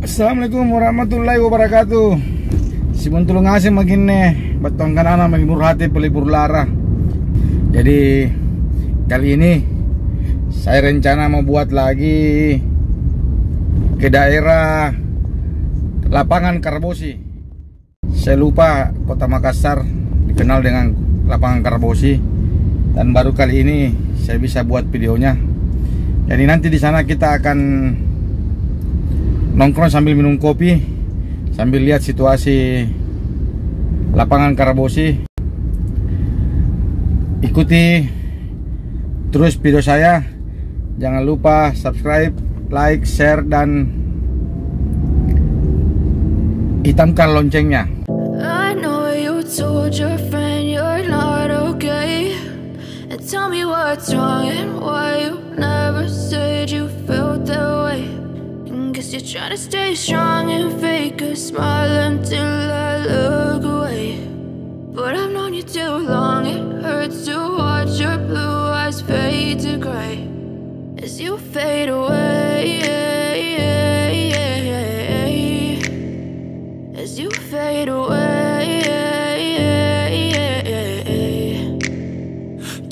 Assalamualaikum warahmatullahi wabarakatuh. Simon tulung asim magine batong kanana magimurhati pelipur lara. Jadi kali ini saya rencana mau buat lagi ke daerah Lapangan Karebosi. Saya lupa Kota Makassar dikenal dengan Lapangan Karebosi, dan baru kali ini saya bisa buat videonya. Jadi nanti di sana kita akan nongkrong sambil minum kopi, sambil lihat situasi Lapangan Karebosi. Ikuti terus video saya. Jangan lupa subscribe, like, share, dan hitamkan loncengnya. I know you told your friend you're not okay, and tell me what's wrong and why you never said you felt that way. Guess you're trying to stay strong and fake a smile until I look away. But I've known you too long, it hurts to watch your blue eyes fade to gray as you fade away, as you fade away.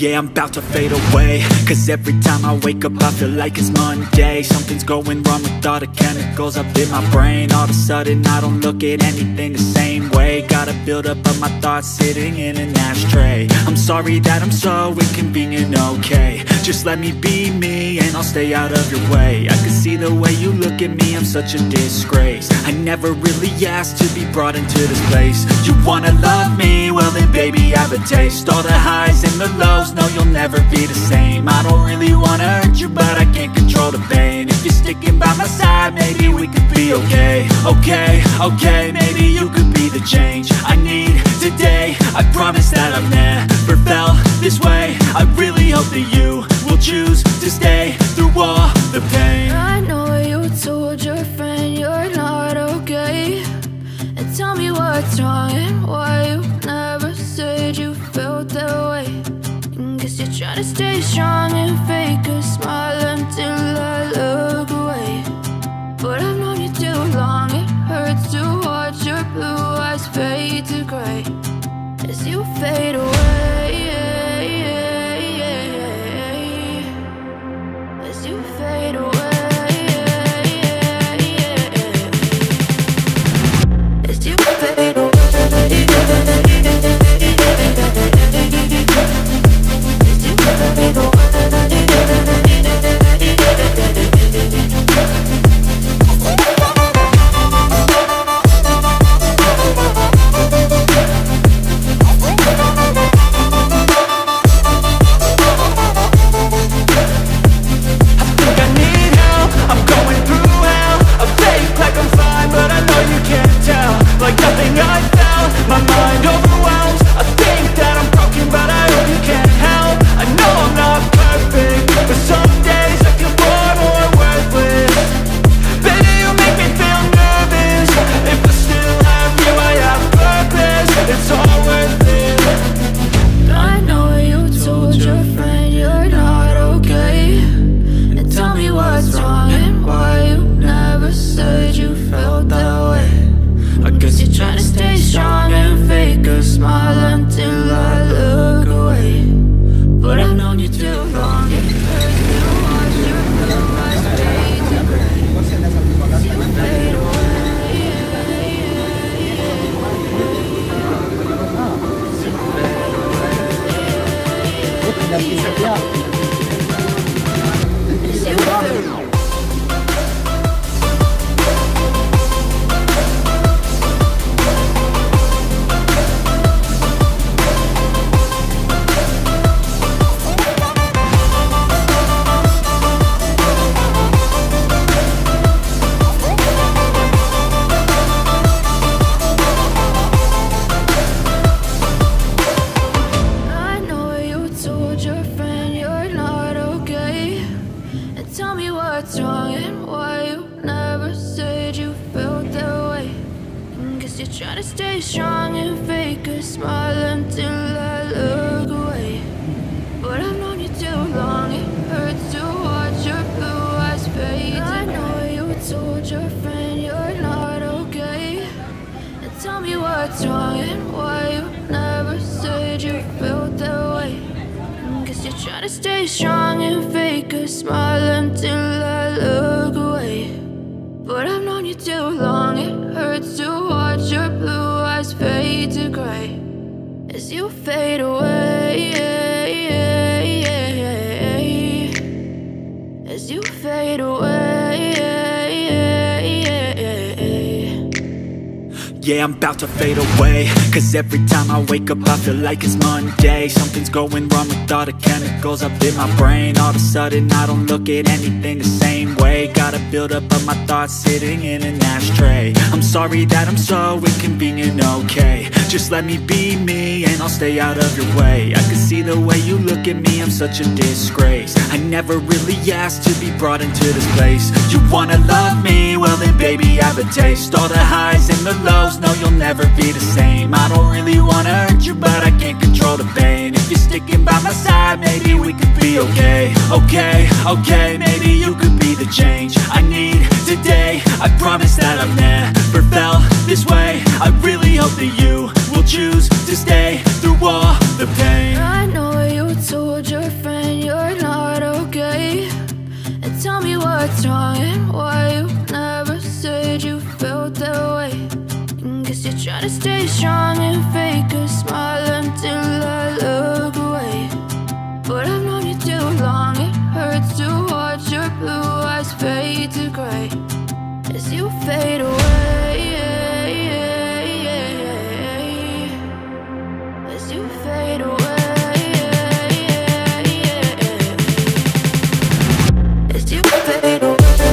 Yeah, I'm about to fade away, cause every time I wake up I feel like it's Monday. Something's going wrong with all the chemicals up in my brain. All of a sudden I don't look at anything the same way. Gotta build up of my thoughts sitting in an ashtray. I'm sorry that I'm so inconvenient, okay. Just let me be me and I'll stay out of your way. I can see the way you look at me, I'm such a disgrace. I never really asked to be brought into this place. You wanna love me? Well then baby I have a taste. All the highs and the lows, no, you'll never be the same. I don't really wanna hurt you, but I can't control the pain. If you're sticking by my side, maybe we could be okay. Okay, maybe you could be the change I need today. I promise that I've never felt this way. I really hope that you will choose to stay through all the pain. I know you told your friend you're not okay, and tell me what's wrong and why you never said you felt that way. Guess you're trying to stay strong and fake a smile until I look away. But I've known you too long, it hurts to watch your blue eyes fade to gray as you fade away, as you fade away, as you fade away. Try to stay strong and fake a smile until I look away. But I've known you too long, it hurts to watch your blue eyes fade. I know you told your friend you're Tell me what's wrong and why you never said you felt that way. Guess you're trying to stay strong and fake a smile until I look away. But I've known you too long, it hurts to watch your blue eyes fade to gray as you fade away, as you fade away. Yeah, I'm about to fade away, cause every time I wake up I feel like it's Monday. Something's going wrong with all the chemicals up in my brain. All of a sudden I don't look at anything the same way. Got a buildup of my thoughts sitting in an ashtray. I'm sorry that I'm so inconvenient, okay. Just let me be me and I'll stay out of your way. I can see the way you look at me, I'm such a disgrace. I never really asked to be brought into this place. You wanna love me? Well then baby I have a taste. All the highs and the lows, no you'll never be the same. I don't really wanna hurt you but I can't control the pain. If you're sticking by my side maybe we could be okay. Okay, maybe you could be the change I need today. I promise that I've never felt this way. I really hope that you will choose to stay through all the pain. I know you told your friend you're not okay, and tell me what's wrong and why you never said you felt that way. Guess you're trying to stay strong and fake a smile until I look away. But I've known you too long, it hurts to watch your blue eyes fade to gray as you fade away, as you fade away, as you fade away.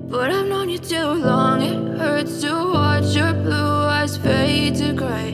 But I've known you too long, it hurts to watch your blue eyes fade to gray